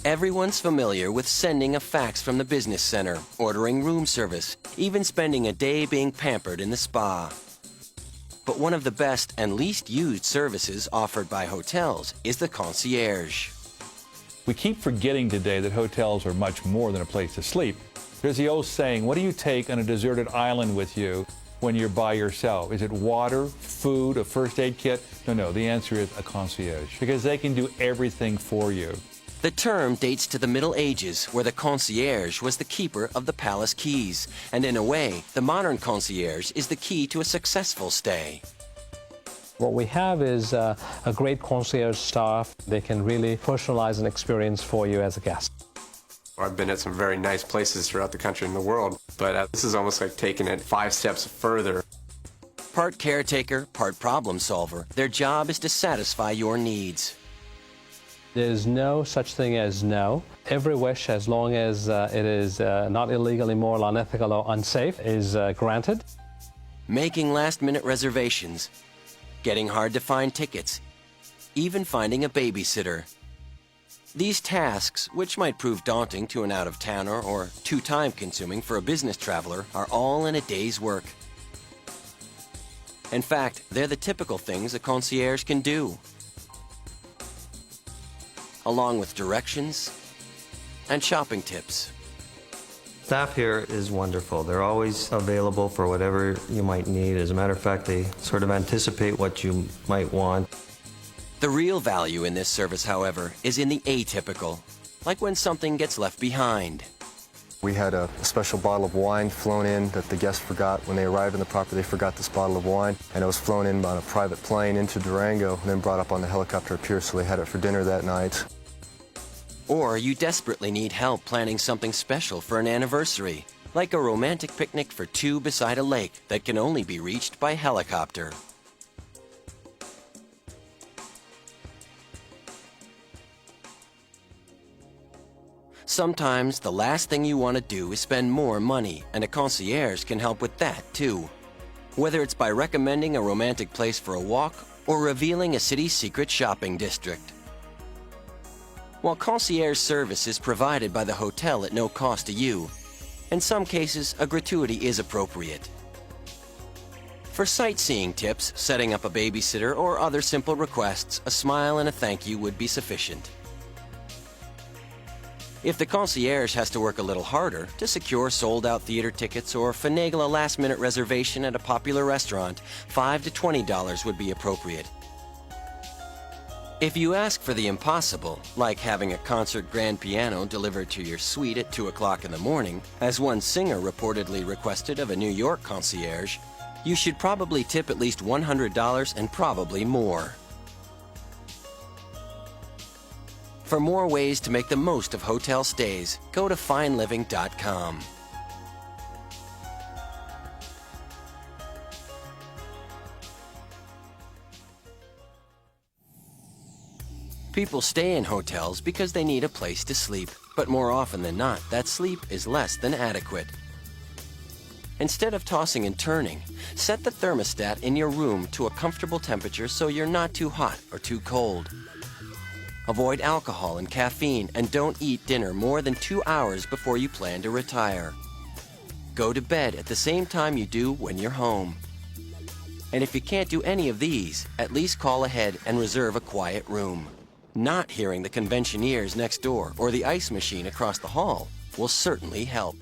Everyone's familiar with sending a fax from the business center, ordering room service, even spending a day being pampered in the spa. But one of the best and least used services offered by hotels is the concierge. We keep forgetting today that hotels are much more than a place to sleep. There's the old saying, what do you take on a deserted island with you when you're by yourself? Is it water, food, a first aid kit? No, the answer is a concierge, because they can do everything for you. The term dates to the Middle Ages, where the concierge was the keeper of the palace keys. And in a way, the modern concierge is the key to a successful stay. What we have is a great concierge staff. They can really personalize an experience for you as a guest. I've been at some very nice places throughout the country and the world, but this is almost like taking it 5 steps further. Part caretaker, part problem solver, their job is to satisfy your needs. There's no such thing as no. Every wish, as long as it is not illegal, immoral, unethical, or unsafe, is granted. Making last-minute reservations, getting hard-to-find tickets, even finding a babysitter. These tasks, which might prove daunting to an out-of-towner or too time-consuming for a business traveler, are all in a day's work. In fact, they're the typical things a concierge can do, along with directions and shopping tips. Staff here is wonderful. They're always available for whatever you might need. As a matter of fact, they sort of anticipate what you might want. The real value in this service, however, is in the atypical, like when something gets left behind. We had a special bottle of wine flown in that the guests forgot. When they arrived in the property, they forgot this bottle of wine, and it was flown in on a private plane into Durango and then brought up on the helicopter up here, so they had it for dinner that night. Or you desperately need help planning something special for an anniversary, like a romantic picnic for two beside a lake that can only be reached by helicopter. Sometimes the last thing you want to do is spend more money, and a concierge can help with that too. Whether it's by recommending a romantic place for a walk or revealing a city's secret shopping district. While concierge service is provided by the hotel at no cost to you, in some cases a gratuity is appropriate. For sightseeing tips, setting up a babysitter, or other simple requests, a smile and a thank you would be sufficient. If the concierge has to work a little harder to secure sold-out theater tickets or finagle a last-minute reservation at a popular restaurant, $5 to $20 would be appropriate. If you ask for the impossible, like having a concert grand piano delivered to your suite at 2 o'clock in the morning, as one singer reportedly requested of a New York concierge, you should probably tip at least $100 and probably more. For more ways to make the most of hotel stays, go to fineliving.com. People stay in hotels because they need a place to sleep, but more often than not, that sleep is less than adequate. Instead of tossing and turning, set the thermostat in your room to a comfortable temperature so you're not too hot or too cold. Avoid alcohol and caffeine, and don't eat dinner more than 2 hours before you plan to retire. Go to bed at the same time you do when you're home. And if you can't do any of these, at least call ahead and reserve a quiet room. Not hearing the conventioneers next door or the ice machine across the hall will certainly help.